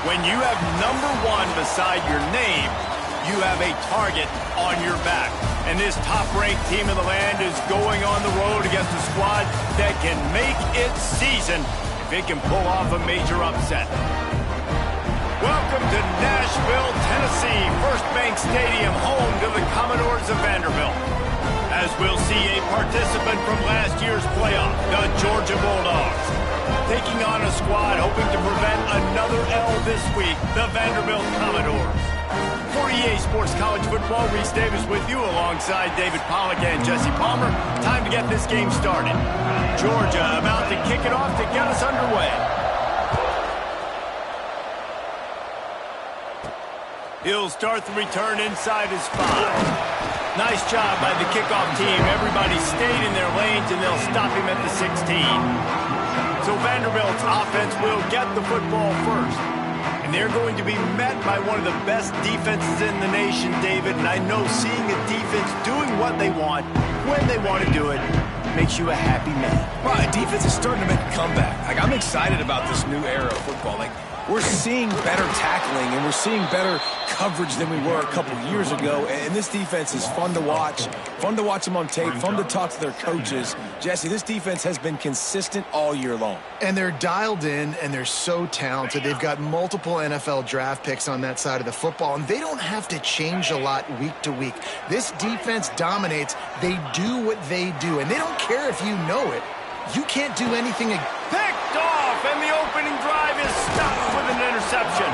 When you have #1 beside your name, you have a target on your back. And this top-ranked team in the land is going on the road against a squad that can make its season if it can pull off a major upset. Welcome to Nashville, Tennessee, First Bank Stadium, home to the Commodores of Vanderbilt. As we'll see a participant from last year's playoff, the Georgia Bulldogs, taking on a squad hoping to prevent another L this week, the Vanderbilt Commodores. For EA Sports College Football, Reese Davis with you alongside David Pollack and Jesse Palmer. Time to get this game started. Georgia about to kick it off to get us underway. He'll start the return inside his 5. Nice job by the kickoff team. Everybody stayed in their lanes, and they'll stop him at the 16. So Vanderbilt's offense will get the football first. And they're going to be met by one of the best defenses in the nation, David. And I know seeing a defense doing what they want, when they want to do it, makes you a happy man. Right, defense is starting to make a comeback. I'm excited about this new era of football. We're seeing better tackling, and we're seeing better coverage than we were a couple years ago. And this defense is fun to watch them on tape, fun to talk to their coaches. Jesse, this defense has been consistent all year long. And they're dialed in, and they're so talented. They've got multiple NFL draft picks on that side of the football, and they don't have to change a lot week to week. This defense dominates. They do what they do, and they don't care if you know it. You can't do anything. Picked off, and the opening drive is stopped with an interception.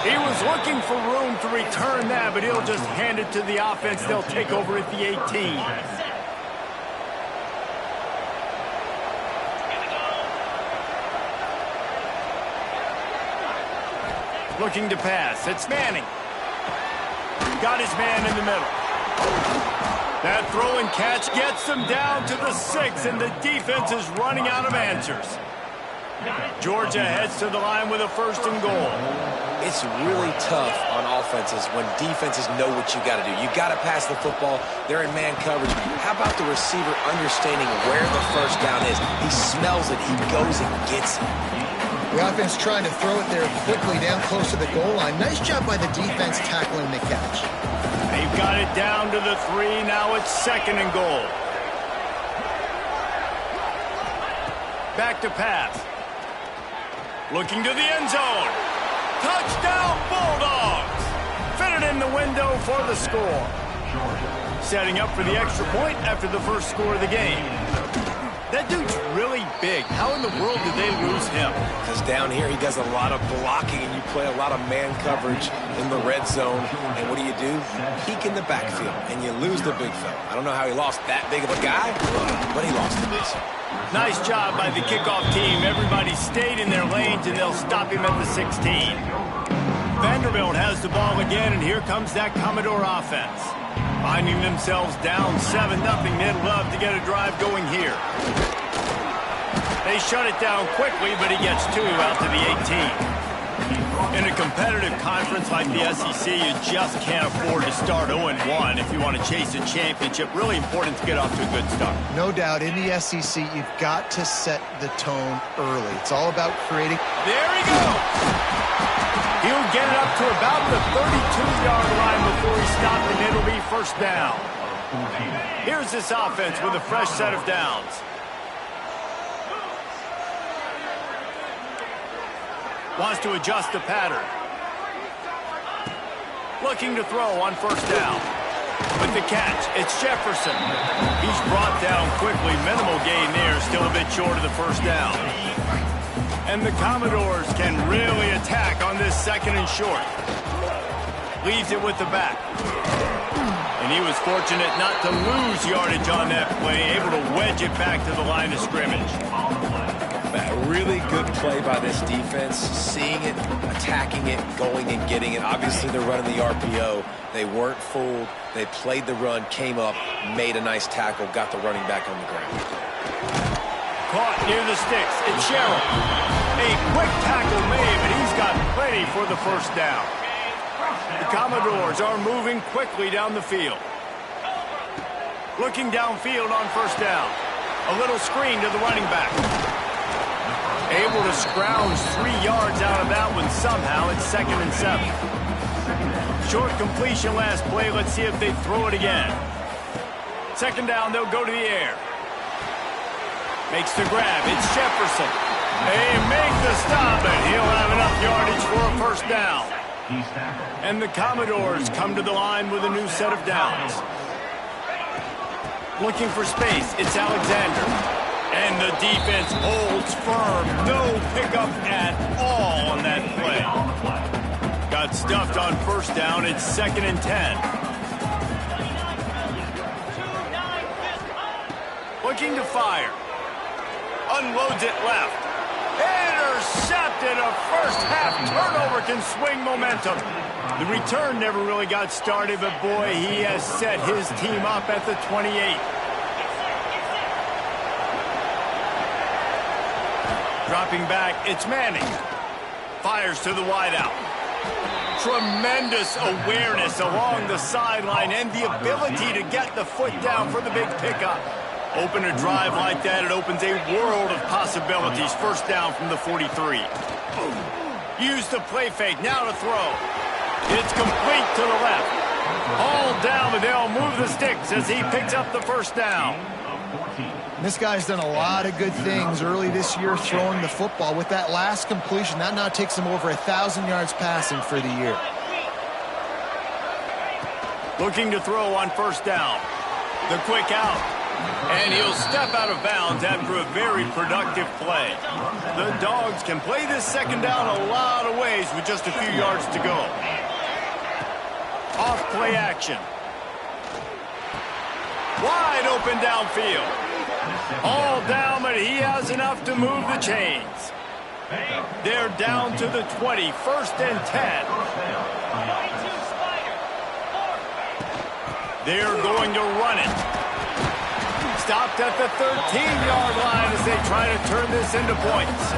He was looking for room to return that, but he'll just hand it to the offense. They'll take over at the 18. Looking to pass. It's Manning. Got his man in the middle. That throw and catch gets them down to the 6, and the defense is running out of answers. Georgia heads to the line with a 1st and goal. It's really tough on offenses when defenses know what you got to do. You got to pass the football. They're in man coverage. How about the receiver understanding where the 1st down is? He smells it. He goes and gets it. The offense trying to throw it there quickly down close to the goal line. Nice job by the defense tackling the catch. They've got it down to the 3. Now it's 2nd and goal. Back to pass. Looking to the end zone. Touchdown, Bulldogs! Fitted in the window for the score. Setting up for the extra point after the first score of the game. That dude's really big. How in the world did they lose him? Because down here he does a lot of blocking, and you play a lot of man coverage in the red zone. And what do? Peek in the backfield, and you lose the big fella. I don't know how he lost that big of a guy, but he lost the big. Nice job by the kickoff team. Everybody stayed in their lanes, and they'll stop him at the 16. Vanderbilt has the ball again, and here comes that Commodore offense. Finding themselves down 7-0, they'd love to get a drive going here. They shut it down quickly, but he gets 2 out to the 18. In a competitive conference like the SEC, you just can't afford to start 0-1 if you want to chase a championship. Really important to get off to a good start. No doubt, in the SEC, you've got to set the tone early. It's all about creating. There he goes! He'll get it up to about the 32-yard line before he stopped, and it'll be 1st down. Here's this offense with a fresh set of downs. Wants to adjust the pattern. Looking to throw on 1st down. With the catch, it's Jefferson. He's brought down quickly. Minimal gain there, still a bit short of the 1st down. And the Commodores can really attack on this 2nd and short. Leaves it with the back. And he was fortunate not to lose yardage on that play, able to wedge it back to the line of scrimmage. A really good play by this defense, seeing it, attacking it, going and getting it. Obviously, they're running the RPO. They weren't fooled. They played the run, came up, made a nice tackle, got the running back on the ground. Caught near the sticks. It's Sherrill. A quick tackle made, but he's got plenty for the 1st down. The Commodores are moving quickly down the field. Looking downfield on 1st down. A little screen to the running back. Able to scrounge 3 yards out of that one somehow. It's 2nd and 7. Short completion last play. Let's see if they throw it again. 2nd down, they'll go to the air. Makes the grab. It's Jefferson. They make the stop, and he'll have enough yardage for a 1st down. And the Commodores come to the line with a new set of downs. Looking for space. It's Alexander. And the defense holds firm. No pickup at all on that play. Got stuffed on 1st down. It's 2nd and 10. Looking to fire. Unloads it left. Intercepted. A first-half turnover can swing momentum. The return never really got started, but boy, he has set his team up at the 28. Dropping back, it's Manning. Fires to the wideout. Tremendous awareness along the sideline and the ability to get the foot down for the big pickup. Open a drive like that, it opens a world of possibilities. 1st down from the 43. Use the play fake, now to throw. It's complete to the left. All down, but they'll move the sticks as he picks up the 1st down. This guy's done a lot of good things early this year throwing the football. With that last completion, that now takes him over 1,000 yards passing for the year. Looking to throw on 1st down. The quick out. And he'll step out of bounds after a very productive play. The Dogs can play this 2nd down a lot of ways with just a few yards to go. Off play action. Wide open downfield. All down, but he has enough to move the chains. They're down to the 20, 1st and 10. They're going to run it. Stopped at the 13-yard line as they try to turn this into points.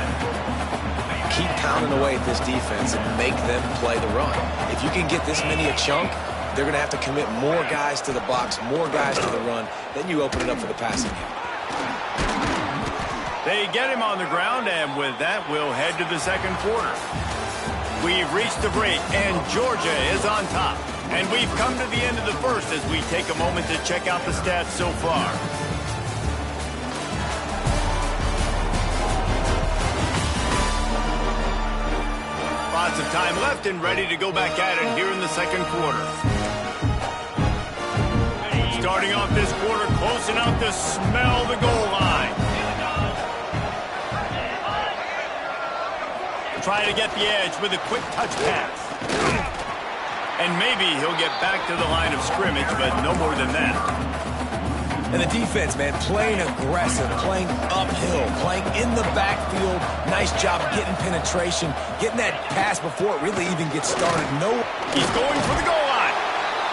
Keep pounding away at this defense and make them play the run. If you can get this many a chunk, they're going to have to commit more guys to the box, more guys to the run. Then you open it up for the passing game. They get him on the ground, and with that, we'll head to the 2nd quarter. We've reached the break, and Georgia is on top. And we've come to the end of the 1st as we take a moment to check out the stats so far. Lots of time left and ready to go back at it here in the 2nd quarter. Starting off this quarter close enough to smell the goal line. Try to get the edge with a quick touch pass. And maybe he'll get back to the line of scrimmage, but no more than that. And the defense, man, playing aggressive, playing uphill, playing in the backfield. Nice job getting penetration, getting that pass before it really even gets started. He's going for the goal line.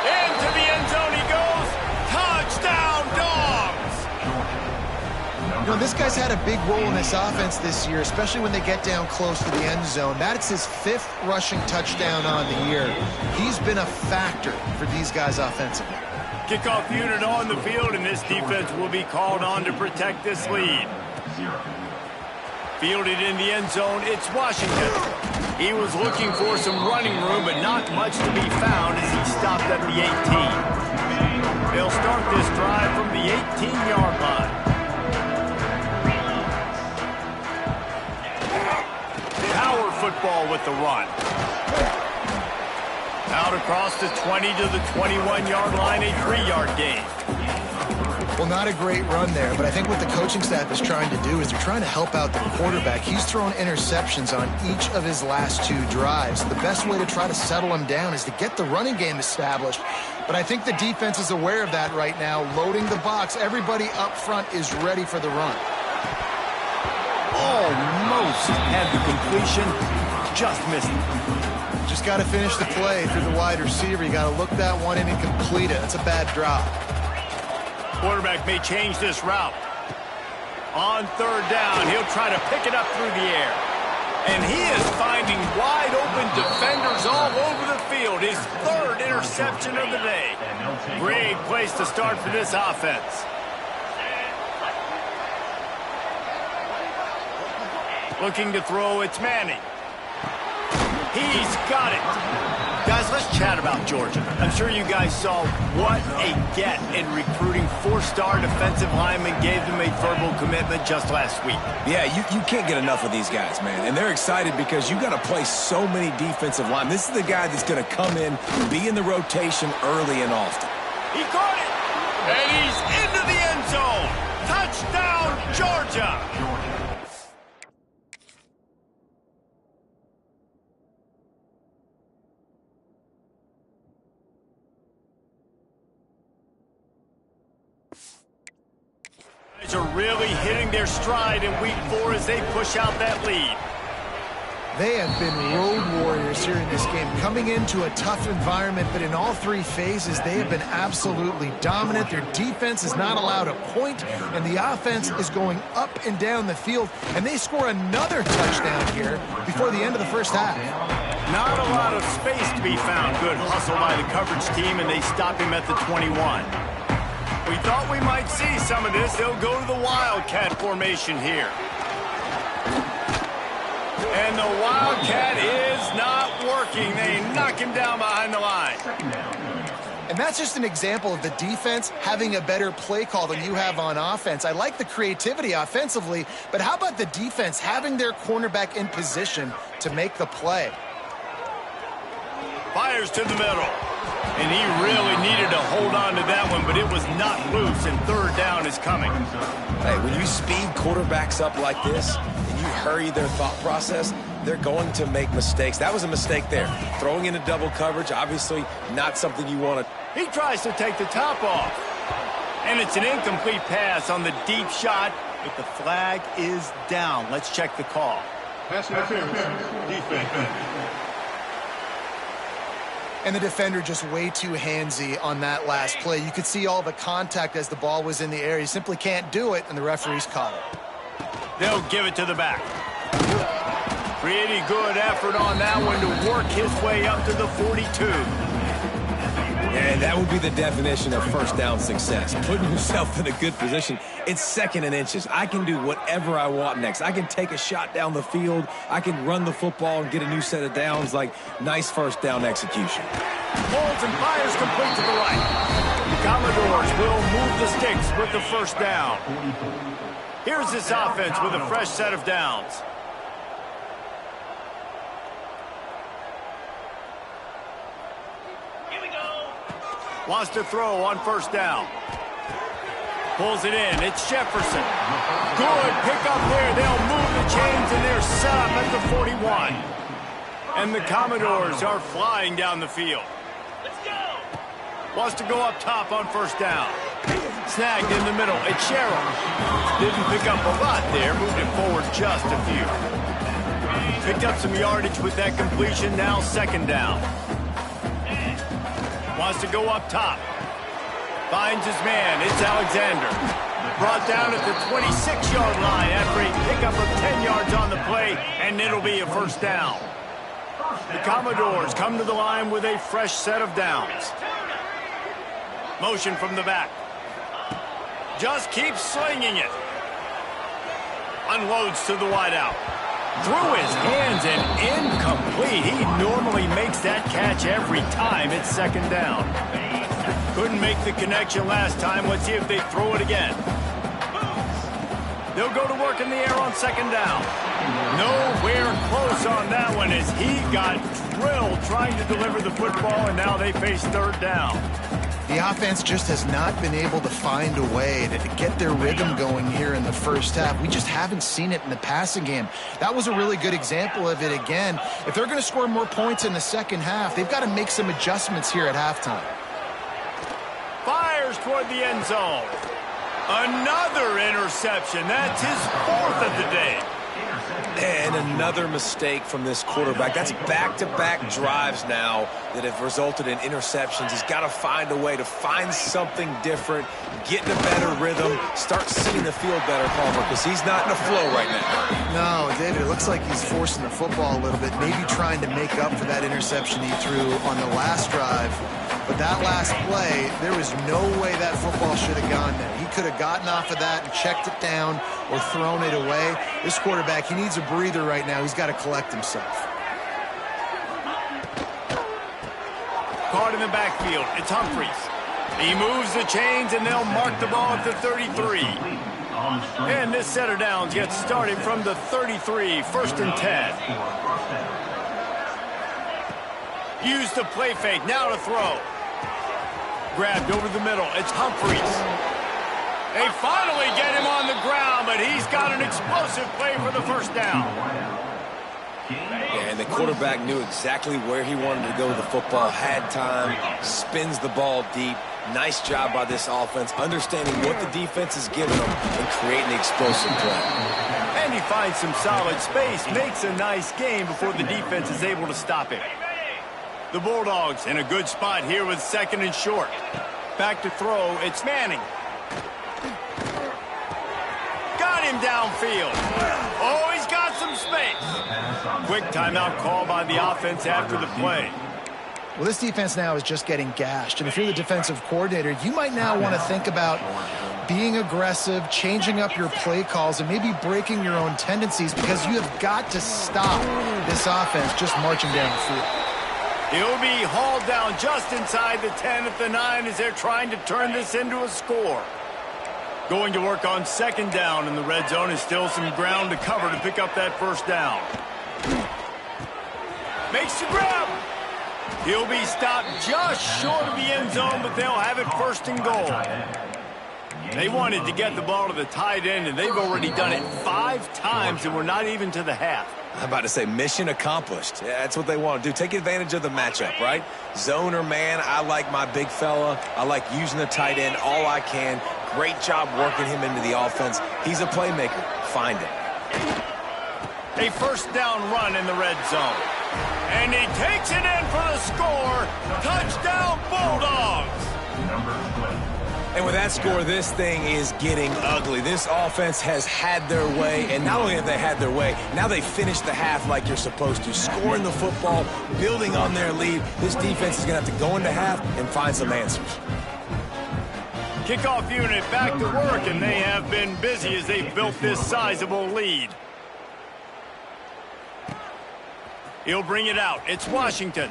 Into the end zone he goes. Touchdown, Dogs! You know, this guy's had a big role in this offense this year, especially when they get down close to the end zone. That's his 5th rushing touchdown on the year. He's been a factor for these guys offensively. Kickoff unit on the field, and this defense will be called on to protect this lead. Fielded in the end zone, it's Washington. He was looking for some running room, but not much to be found as he stopped at the 18. They'll start this drive from the 18-yard line. Power football with the run. Out across the 20 to the 21-yard line, a 3-yard gain. Well, not a great run there, but I think what the coaching staff is trying to do is they're trying to help out the quarterback. He's thrown interceptions on each of his last 2 drives. The best way to try to settle him down is to get the running game established. But I think the defense is aware of that right now, loading the box. Everybody up front is ready for the run. Almost had the completion, just missed it. Just got to finish the play through the wide receiver. You got to look that one in and complete it. That's a bad drop. Quarterback may change this route. On 3rd down, he'll try to pick it up through the air. And he is finding wide open defenders all over the field. His 3rd interception of the day. Great place to start for this offense. Looking to throw, it's Manning. He's got it. Guys, let's chat about Georgia. I'm sure you guys saw what a get in recruiting. 4-star defensive linemen gave them a verbal commitment just last week. Yeah, you can't get enough of these guys, man. And they're excited because you got to play so many defensive linemen. This is the guy that's going to come in, be in the rotation early and often. He caught it, and he's into the end zone. Touchdown, Georgia. Guys are really hitting their stride in week 4 as they push out that lead. They have been road warriors here in this game, coming into a tough environment, but in all 3 phases, they have been absolutely dominant. Their defense is not allowed a point, and the offense is going up and down the field, and they score another touchdown here before the end of the first half. Not a lot of space to be found. Good hustle by the coverage team, and they stop him at the 21. We thought we might see some of this. They'll go to the Wildcat formation here. And the Wildcat is not working. They knock him down behind the line. And that's just an example of the defense having a better play call than you have on offense. I like the creativity offensively, but how about the defense having their cornerback in position to make the play? Fires to the middle. And he really needed to hold on to that one, but it was not loose, and 3rd down is coming. Hey, when you speed quarterbacks up like this and you hurry their thought process, they're going to make mistakes. That was a mistake there. Throwing into double coverage, obviously not something you want to. He tries to take the top off. And it's an incomplete pass on the deep shot, but the flag is down. Let's check the call. Pass interference, defense. And the defender just way too handsy on that last play. You could see all the contact as the ball was in the air. He simply can't do it, and the referees caught it. They'll give it to the back. Pretty good effort on that one to work his way up to the 42. And that would be the definition of first down success. Putting yourself in a good position. It's 2nd and inches. I can do whatever I want next. I can take a shot down the field. I can run the football and get a new set of downs. Like, nice first down execution. Holds and fires complete to the right. The Commodores will move the sticks with the first down. Here's this offense with a fresh set of downs. Wants to throw on first down. Pulls it in. It's Jefferson. Good pickup there. They'll move the chains, and they're set up at the 41. And the Commodores are flying down the field. Let's go. Wants to go up top on first down. Snagged in the middle. It's Sherrill. Didn't pick up a lot there. Moved it forward just a few. Picked up some yardage with that completion. Now 2nd down. Wants to go up top. Finds his man. It's Alexander. Brought down at the 26-yard line after a pickup of 10 yards on the play, and it'll be a first down. The Commodores come to the line with a fresh set of downs. Motion from the back. Just keeps slinging it. Unloads to the wideout. Through his hands and incomplete. He normally makes that catch every time. It's 2nd down. Couldn't make the connection last time. Let's see if they throw it again. They'll go to work in the air on 2nd down. Nowhere close on that one as he got drilled trying to deliver the football, and now they face 3rd down. The offense just has not been able to find a way to get their rhythm going here in the first half. We just haven't seen it in the passing game. That was a really good example of it again. If they're going to score more points in the second half, they've got to make some adjustments here at halftime. Fires toward the end zone. Another interception. That's his 4th of the day. And another mistake from this quarterback. That's back-to-back drives now that have resulted in interceptions. He's got to find a way to find something different, get in a better rhythm, start seeing the field better, Palmer, because he's not in a flow right now. No, David, it looks like he's forcing the football a little bit, maybe trying to make up for that interception he threw on the last drive. But that last play, there was no way that football should have gone there. He could have gotten off of that and checked it down or thrown it away. This quarterback, he needs a breather right now. He's got to collect himself. Caught in the backfield. It's Humphries. He moves the chains, and they'll mark the ball at the 33. And this set of downs gets started from the 33, 1st and 10. Use the play fake, now to throw. Grabbed over the middle, it's Humphries. They finally get him on the ground, but he's got an explosive play for the first down. And the quarterback knew exactly where he wanted to go with the football, had time, spins the ball deep. Nice job by this offense, understanding what the defense is giving them and creating the explosive play. And he finds some solid space, makes a nice game before the defense is able to stop him. The Bulldogs in a good spot here with 2nd and short. Back to throw, it's Manning. Got him downfield. Oh, he's got some space. Quick timeout call by the offense after the play. Well, this defense now is just getting gashed. And if you're the defensive coordinator, you might now want to think about being aggressive, changing up your play calls, and maybe breaking your own tendencies, because you have got to stop this offense just marching down the field. He'll be hauled down just inside the 10 at the 9 as they're trying to turn this into a score. Going to work on 2nd down in the red zone. Is still some ground to cover to pick up that 1st down. Makes the grab. He'll be stopped just short of the end zone, but they'll have it 1st and goal. They wanted to get the ball to the tight end, and they've already done it 5 times, and we're not even to the half. I'm about to say mission accomplished. Yeah, that's what they want to do. Take advantage of the matchup, right? Zone or man, I like my big fella. I like using the tight end all I can. Great job working him into the offense. He's a playmaker. Find him. A 1st down run in the red zone. And he takes it in for the score. Touchdown, Bulldogs. And with that score, this thing is getting ugly. This offense has had their way, and not only have they had their way, now they finished the half like you're supposed to, scoring the football, building on their lead. This defense is going to have to go into half and find some answers. Kickoff unit back to work, and they have been busy as they've built this sizable lead. He'll bring it out. It's Washington.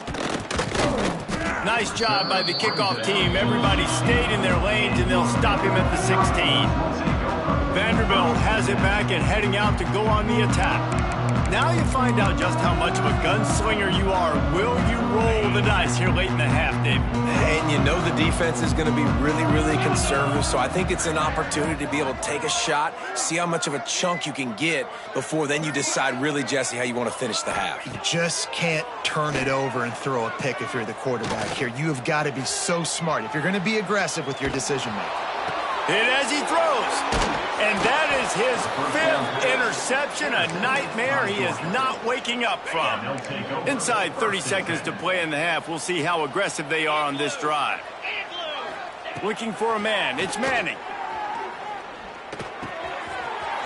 Nice job by the kickoff team. Everybody stayed in their lanes, and they'll stop him at the 16. Vanderbilt has it back and heading out to go on the attack. Now you find out just how much of a gunslinger you are. Will you roll the dice here late in the half, Dave? And you know the defense is going to be really, really conservative, so I think it's an opportunity to be able to take a shot, see how much of a chunk you can get before then you decide really, Jesse, how you want to finish the half. You just can't turn it over and throw a pick if you're the quarterback here. You have got to be so smart if you're going to be aggressive with your decision-making. Hit as he throws. And that is his 5th interception, a nightmare he is not waking up from. Inside 30 seconds to play in the half. We'll see how aggressive they are on this drive. Looking for a man. It's Manning.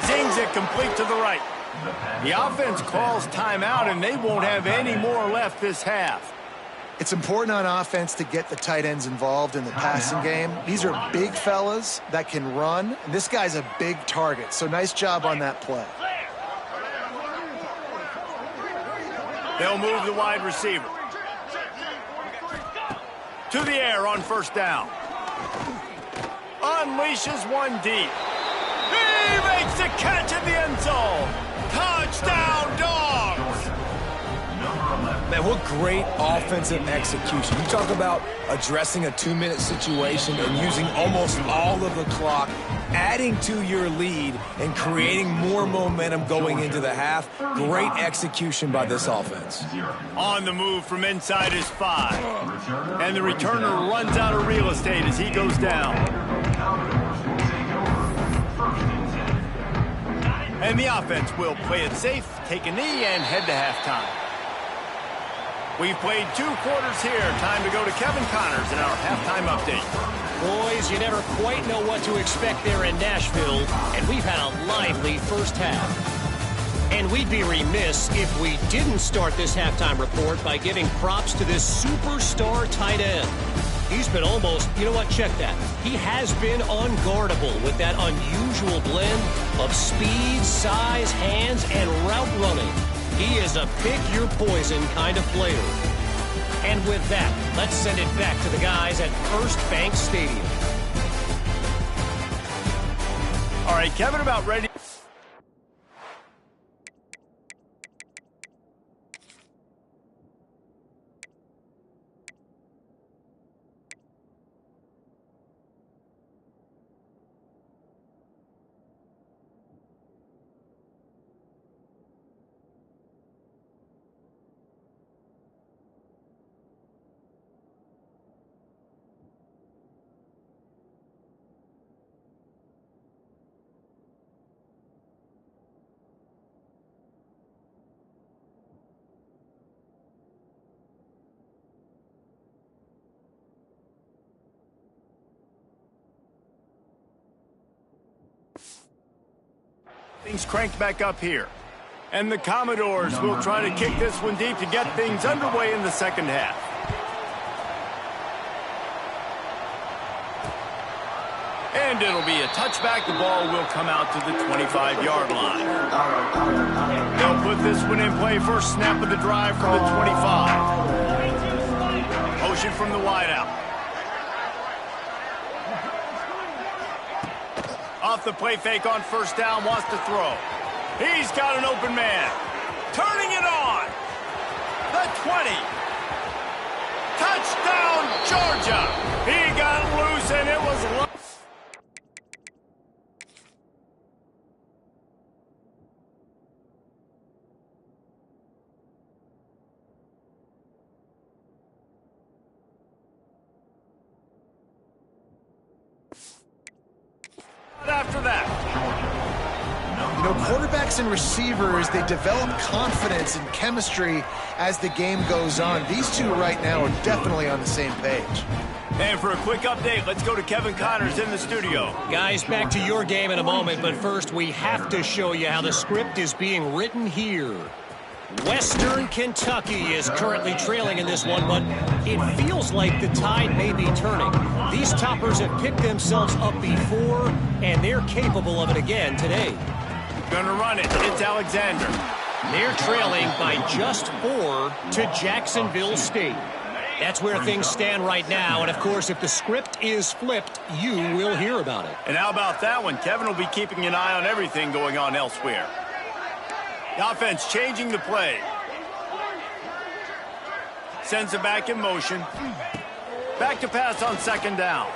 Zings it complete to the right. The offense calls timeout, and they won't have any more left this half. It's important on offense to get the tight ends involved in the passing game. These are big fellas that can run. And this guy's a big target, so nice job on that play. They'll move the wide receiver. To the air on 1st down. Unleashes one deep. He makes the catch in the end zone. Touchdown, Dogs! Man, what great offensive execution. You talk about addressing a 2-minute situation and using almost all of the clock, adding to your lead and creating more momentum going into the half. Great execution by this offense. On the move from inside his 5. And the returner runs out of real estate as he goes down. And the offense will play it safe, take a knee, and head to halftime. We've played 2 quarters here. Time to go to Kevin Connors in our halftime update. Boys, you never quite know what to expect there in Nashville, and we've had a lively first half. And we'd be remiss if we didn't start this halftime report by giving props to this superstar tight end. He's been almost, you know what, check that. He has been unguardable with that unusual blend of speed, size, hands, and route running. He is a pick-your-poison kind of player. And with that, let's send it back to the guys at First Bank Stadium. All right, Kevin, about ready. Things cranked back up here. And the Commodores will try to kick this one deep to get things underway in the second half. And it'll be a touchback. The ball will come out to the 25-yard line. They'll put this one in play. First snap of the drive from the 25. Motion from the wideout. Off the play fake on first down, wants to throw. He's got an open man. Turning it on. The 20. Touchdown, Georgia. He got loose, and it was low. After that. You know, quarterbacks and receivers, they develop confidence and chemistry as the game goes on. These two right now are definitely on the same page. And for a quick update, let's go to Kevin Connors in the studio. Guys, back to your game in a moment, but first we have to show you how the script is being written here. Western Kentucky is currently trailing in this one, but it feels like the tide may be turning. These toppers have picked themselves up before, and they're capable of it again today. Gonna run it. It's Alexander. They're trailing by just 4 to Jacksonville State. That's where things stand right now, and of course, if the script is flipped, you will hear about it. And how about that one? Kevin will be keeping an eye on everything going on elsewhere. The offense changing the play. Sends it back in motion. Back to pass on second down.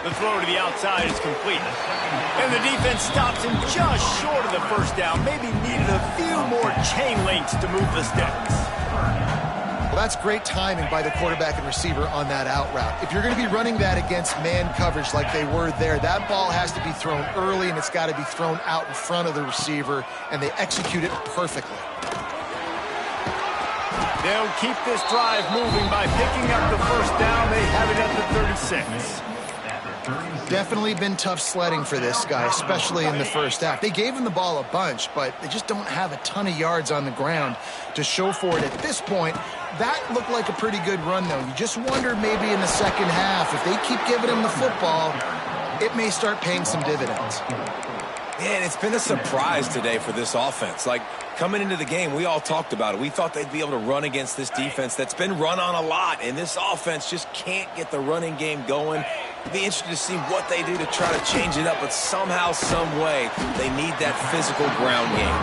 The throw to the outside is complete. And the defense stops him just short of the first down. Maybe needed a few more chain links to move the sticks. Well, that's great timing by the quarterback and receiver on that out route. If you're going to be running that against man coverage like they were there, that ball has to be thrown early, and it's got to be thrown out in front of the receiver, and they execute it perfectly. They'll keep this drive moving by picking up the first down. They have it at the 36. Definitely been tough sledding for this guy, especially in the first half. They gave him the ball a bunch, but they just don't have a ton of yards on the ground to show for it at this point. That looked like a pretty good run, though. You just wonder maybe in the second half, if they keep giving him the football, it may start paying some dividends. Man, it's been a surprise today for this offense. Like, coming into the game, we all talked about it. We thought they'd be able to run against this defense that's been run on a lot, and this offense just can't get the running game going. It'd be interesting to see what they do to try to change it up, but somehow, some way, they need that physical ground game.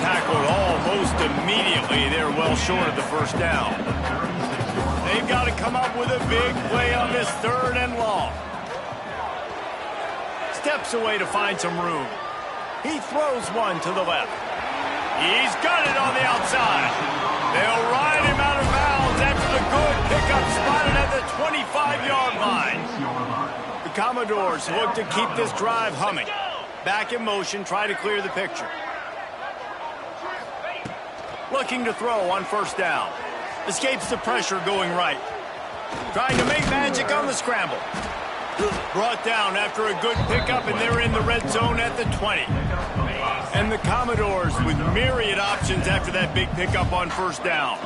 Tackled almost immediately. They're well short of the first down. They've got to come up with a big play on this third and long. Steps away to find some room. He throws one to the left. He's got it on the outside. They'll ride him out of bounds after the good pickup spotted at the 25-yard line. The Commodores look to keep this drive humming. Back in motion, try to clear the picture. Looking to throw on first down. Escapes the pressure going right. Trying to make magic on the scramble. Brought down after a good pickup, and they're in the red zone at the 20. And the Commodores with myriad options after that big pickup on first down.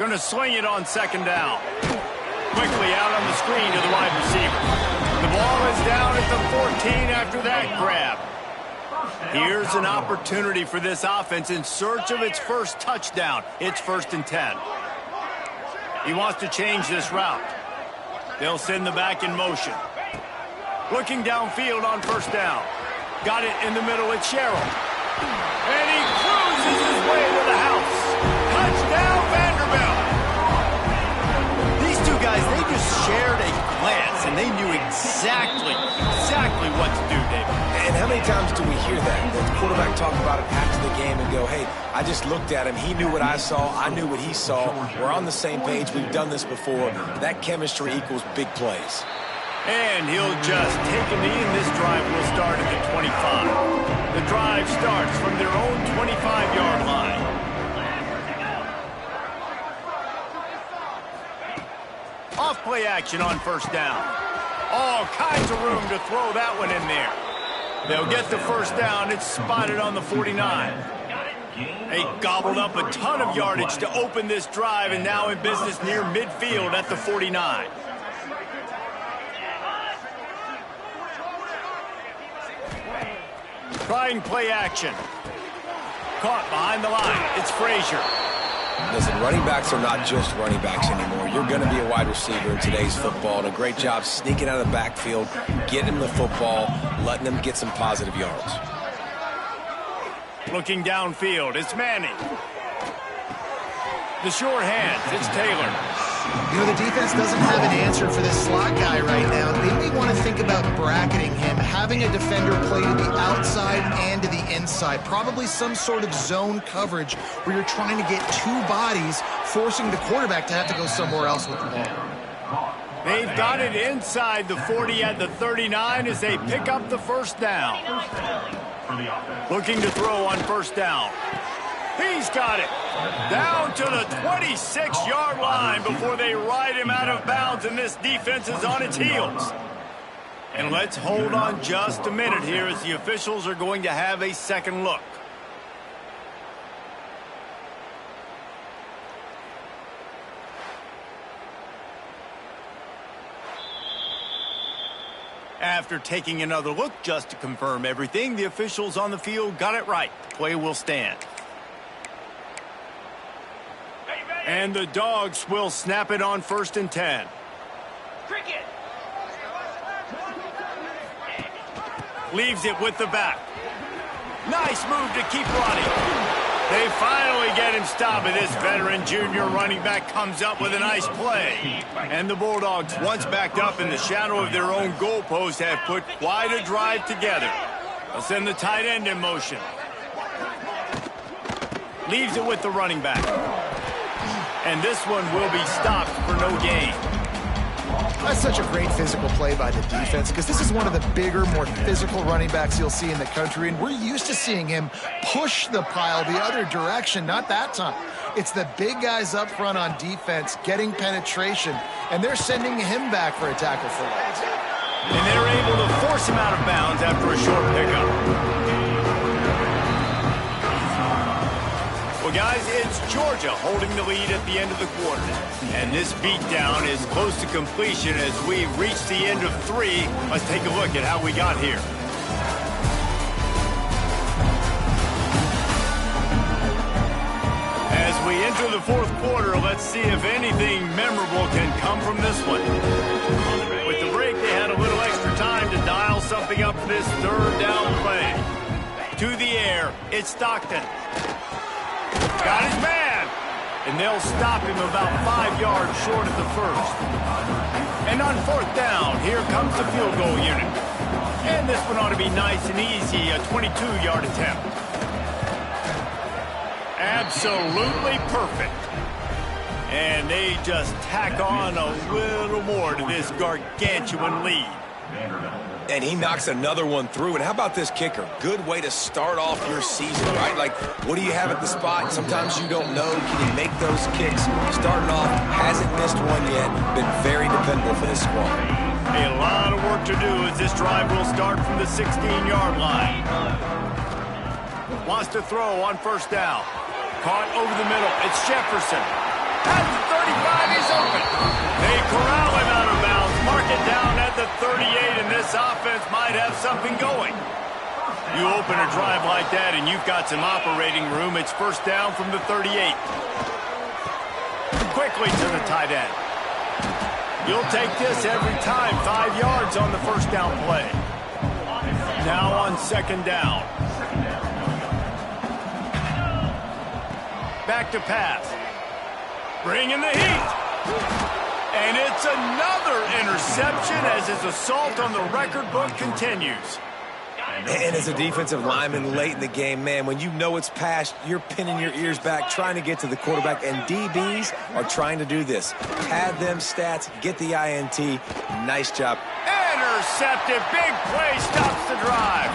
Going to sling it on second down. Quickly out on the screen to the wide receiver. The ball is down at the 14 after that grab. Here's an opportunity for this offense in search of its first touchdown. It's 1st and 10. He wants to change this route. They'll send the back in motion. Looking downfield on 1st down. Got it in the middle with Sherrill. And he cruises his way to the house. Touchdown, Vanderbilt. These two guys, they just shared a glance, and they knew exactly what to do, David. And how many times do we hear that? The quarterback talk about it after the game and go, hey, I just looked at him. He knew what I saw. I knew what he saw. We're on the same page. We've done this before. That chemistry equals big plays. And he'll just take a knee, and this drive will start at the 25. The drive starts from their own 25-yard line. Off play action on 1st down. All kinds of room to throw that one in there. They'll get the 1st down. It's spotted on the 49. They gobbled up a ton of yardage to open this drive, and now in business near midfield at the 49. Trying play action. Caught behind the line. It's Frazier. Listen, running backs are not just running backs anymore. You're going to be a wide receiver in today's football. And a great job sneaking out of the backfield, getting them the football, letting them get some positive yards. Looking downfield, it's Manning. The short hands, it's Taylor. You know, the defense doesn't have an answer for this slot guy right now. They may want to think about bracketing him, having a defender play to the outside and to the inside. Probably some sort of zone coverage where you're trying to get two bodies, forcing the quarterback to have to go somewhere else with the ball. They've got it inside the 40 at the 39 as they pick up the 1st down. Looking to throw on 1st down. He's got it. Down to the 26-yard line before they ride him out of bounds, and this defense is on its heels. And let's hold on just a minute here as the officials are going to have a second look. After taking another look just to confirm everything, the officials on the field got it right. The play will stand. And the Dogs will snap it on 1st and 10. Cricket. Leaves it with the back. Nice move to keep running. They finally get him stopped, and this veteran junior running back comes up with a nice play. And the Bulldogs, once backed up in the shadow of their own goalpost, have put quite a drive together. They'll send the tight end in motion. Leaves it with the running back. And this one will be stopped for no gain. That's such a great physical play by the defense because this is one of the bigger, more physical running backs you'll see in the country, and we're used to seeing him push the pile the other direction. Not that time. It's the big guys up front on defense getting penetration, and they're sending him back for a tackle for loss. And they're able to force him out of bounds after a short pickup. Well, guys, it's Georgia holding the lead at the end of the quarter. And this beatdown is close to completion as we reach the end of 3. Let's take a look at how we got here. As we enter the 4th quarter, let's see if anything memorable can come from this one. With the break, they had a little extra time to dial something up for this 3rd down play. To the air, it's Stockton. Got his man. And they'll stop him about 5 yards short of the 1st. And on 4th down, here comes the field goal unit. And this one ought to be nice and easy, a 22-yard attempt. Absolutely perfect. And they just tack on a little more to this gargantuan lead. And he knocks another one through. And how about this kicker? Good way to start off your season, right? Like, what do you have at the spot? Sometimes you don't know. Can you make those kicks? Starting off, hasn't missed one yet. Been very dependable for this squad. A lot of work to do as this drive will start from the 16-yard line. Wants to throw on 1st down. Caught over the middle. It's Jefferson. Has might have something going. You open a drive like that and you've got some operating room. It's first down from the 38. Quickly to the tight end. You'll take this every time. 5 yards on the first down play. Now on second down. Back to pass. Bringing the heat. And it's another interception as his assault on the record book continues. And as a defensive lineman late in the game, man, when you know it's past, you're pinning your ears back, trying to get to the quarterback, and DBs are trying to do this. Pad them stats, get the INT. Nice job. Intercepted. Big play stops the drive.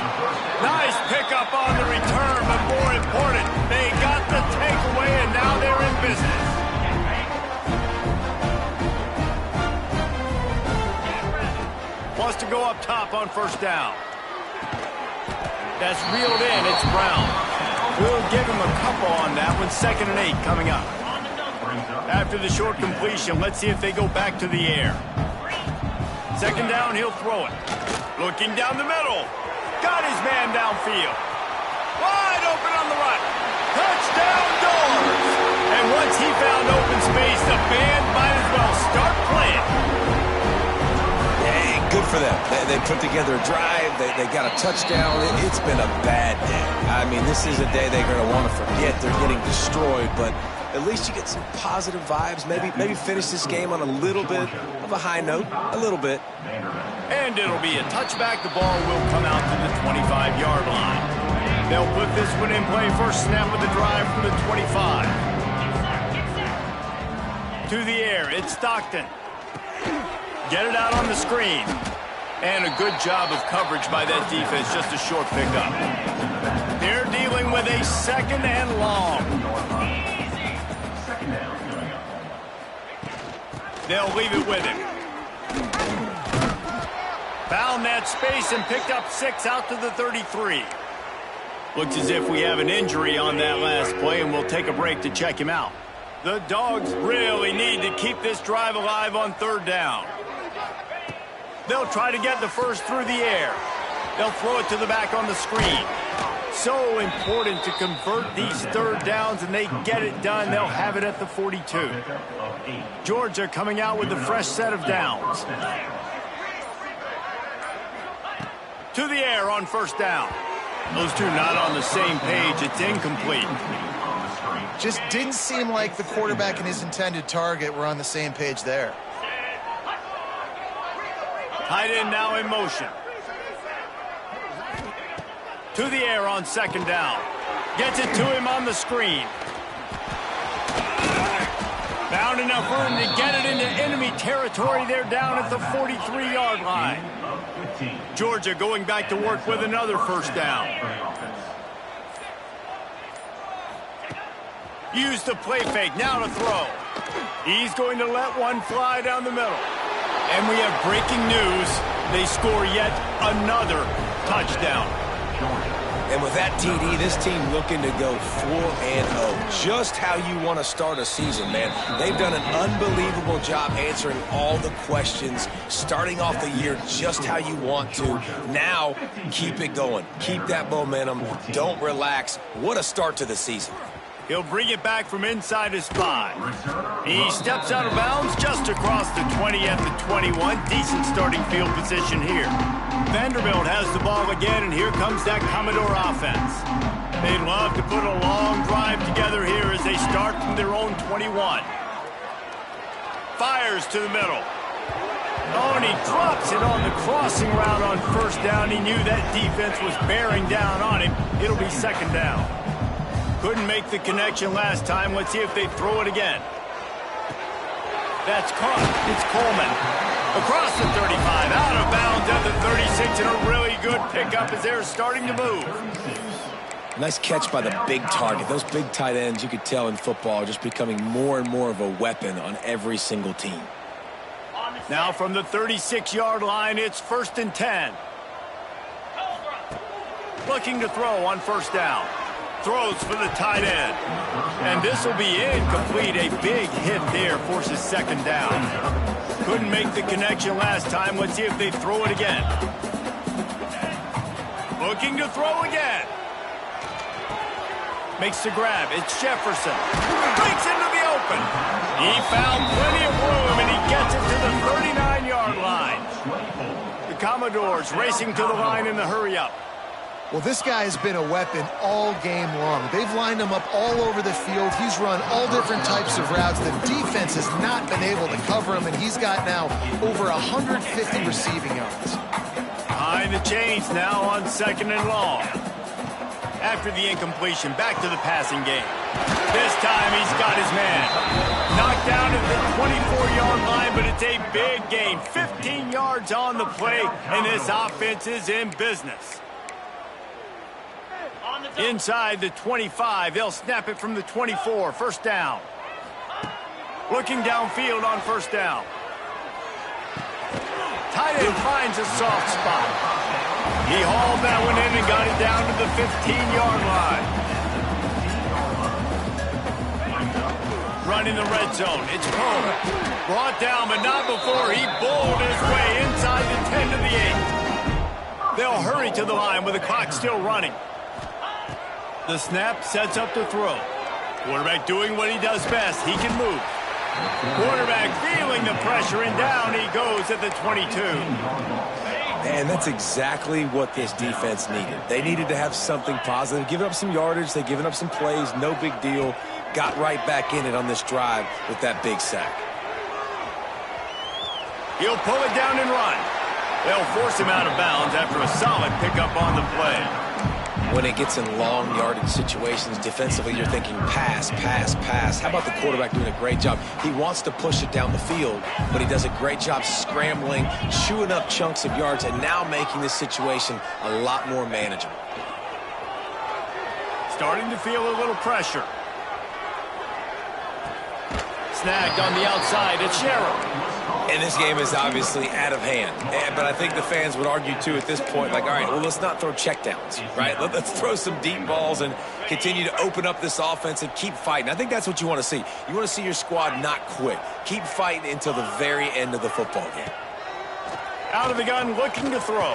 Nice pickup on the return, but more important, they got the takeaway, and now they're in business. Wants to go up top on first down. That's reeled in. It's Brown. We'll give him a couple on that one. 2nd and 8 coming up. After the short completion, let's see if they go back to the air. 2nd down, he'll throw it. Looking down the middle. Got his man downfield. Wide open on the right. Touchdown Doors. And once he found open space, the band might as well start playing. Good for them. They put together a drive. They got a touchdown. It's been a bad day. I mean, this is a day they're going to want to forget. They're getting destroyed, but at least you get some positive vibes. Maybe finish this game on a little bit of a high note. A little bit. And it'll be a touchback. The ball will come out to the 25-yard line. They'll put this one in play. First snap of the drive from the 25. To the air. It's Stockton. Get it out on the screen. And a good job of coverage by that defense. Just a short pickup. They're dealing with a 2nd and long. They'll leave it with him. Found that space and picked up 6 out to the 33. Looks as if we have an injury on that last play, and we'll take a break to check him out. The Dogs really need to keep this drive alive on 3rd down. They'll try to get the first through the air. They'll throw it to the back on the screen. So important to convert these 3rd downs, and they get it done. They'll have it at the 42. Georgia coming out with a fresh set of downs. To the air on first down. Those two not on the same page. It's incomplete. Just didn't seem like the quarterback and his intended target were on the same page there. Tight end now in motion. To the air on 2nd down. Gets it to him on the screen. Found enough room to get it into enemy territory. They're down at the 43-yard line. Georgia going back to work with another first down. Use the play fake. Now to throw. He's going to let one fly down the middle. And we have breaking news. They score yet another touchdown. And with that TD, this team looking to go 4-0. Just how you want to start a season, man. They've done an unbelievable job answering all the questions, starting off the year just how you want to. Now, keep it going. Keep that momentum. Don't relax. What a start to the season. He'll bring it back from inside his 5. He steps out of bounds just across the 20 at the 21. Decent starting field position here. Vanderbilt has the ball again, and here comes that Commodore offense. They'd love to put a long drive together here as they start from their own 21. Fires to the middle. Oh, and he drops it on the crossing route on first down. He knew that defense was bearing down on him. It'll be 2nd down. Couldn't make the connection last time. Let's see if they throw it again. That's caught. It's Coleman. Across the 35, out of bounds at the 36, and a really good pickup as they're starting to move. Nice catch by the big target. Those big tight ends, you could tell in football, are just becoming more and more of a weapon on every single team. Now from the 36-yard line, it's 1st and 10. Looking to throw on first down. Throws for the tight end. And this will be incomplete. A big hit there forces 2nd down. Couldn't make the connection last time. Let's see if they throw it again. Looking to throw again. Makes the grab. It's Jefferson. Breaks into the open. He found plenty of room, and he gets it to the 39-yard line. The Commodores racing to the line in the hurry-up. Well, this guy has been a weapon all game long. They've lined him up all over the field. He's run all different types of routes. The defense has not been able to cover him, and he's got now over 150 receiving yards. Behind the chains now on 2nd and long. After the incompletion, back to the passing game. This time he's got his man. Knocked down at the 24-yard line, but it's a big gain. 15 yards on the play, and this offense is in business. Inside the 25, they'll snap it from the 24. First down. Looking downfield on first down. Tight end finds a soft spot. He hauled that one in and got it down to the 15-yard line. Running the red zone. It's Poe. Brought down, but not before he bowled his way inside the 10 to the 8. They'll hurry to the line with the clock still running. The snap sets up the throw. Quarterback doing what he does best. He can move. Quarterback feeling the pressure, and down he goes at the 22. And that's exactly what this defense needed. They needed to have something positive. Giving up some yardage, they've given up some plays, no big deal. Got right back in it on this drive with that big sack. He'll pull it down and run. They'll force him out of bounds after a solid pickup on the play. When it gets in long yardage situations, defensively, you're thinking pass, pass, pass. How about the quarterback doing a great job? He wants to push it down the field, but he does a great job scrambling, chewing up chunks of yards, and now making this situation a lot more manageable. Starting to feel a little pressure. Snagged on the outside. It's Sherrill. And this game is obviously out of hand. But I think the fans would argue, too, at this point, like, all right, well, let's not throw checkdowns, right? Let's throw some deep balls and continue to open up this offense and keep fighting. I think that's what you want to see. You want to see your squad not quit. Keep fighting until the very end of the football game. Out of the gun, looking to throw.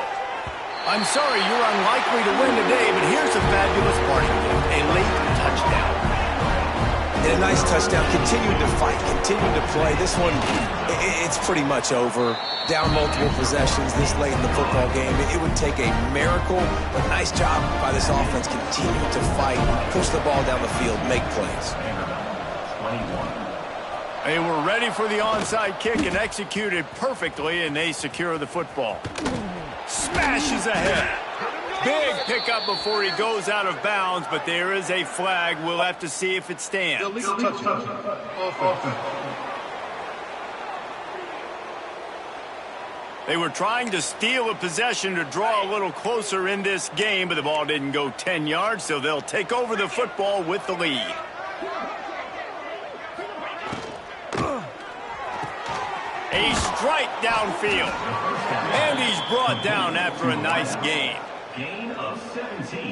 I'm sorry you're unlikely to win today, but here's a fabulous parting gift. A late touchdown. And a nice touchdown, continuing to fight, continuing to play. This one, it's pretty much over. Down multiple possessions this late in the football game. It would take a miracle, but nice job by this offense. Continue to fight, push the ball down the field, make plays. They were ready for the onside kick and executed perfectly, and they secure the football. Smashes ahead. Big pickup before he goes out of bounds, but there is a flag. We'll have to see if it stands. Illegal touchdown. Offense. They were trying to steal a possession to draw a little closer in this game, but the ball didn't go 10 yards, so they'll take over the football with the lead. A strike downfield. And he's brought down after a nice game.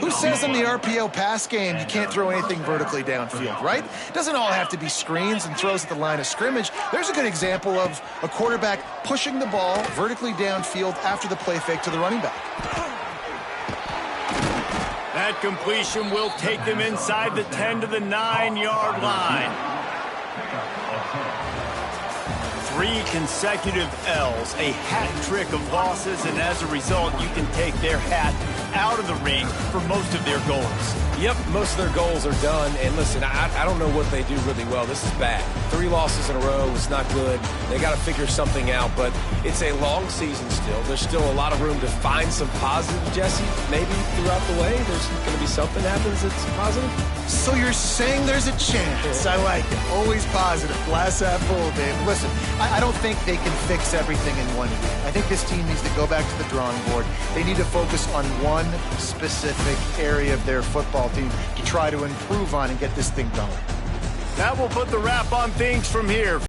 Who says in the RPO pass game you can't throw anything vertically downfield, right? It doesn't all have to be screens and throws at the line of scrimmage. There's a good example of a quarterback pushing the ball vertically downfield after the play fake to the running back. That completion will take them inside the 10 to the 9-yard line. 3 consecutive L's, a hat trick of losses, and as a result, you can take their hat out of the ring for most of their goals. Yep, most of their goals are done. And listen, I don't know what they do really well. This is bad. 3 losses in a row is not good. They got to figure something out, but it's a long season still. There's still a lot of room to find some positive, Jesse. Maybe throughout the way, there's going to be something happens that's positive. So you're saying there's a chance. I like it. Always positive. Glass half full, Dave. Listen, I don't think they can fix everything in one week. I think this team needs to go back to the drawing board. They need to focus on one specific area of their football team to try to improve on and get this thing going. That will put the wrap on things from here.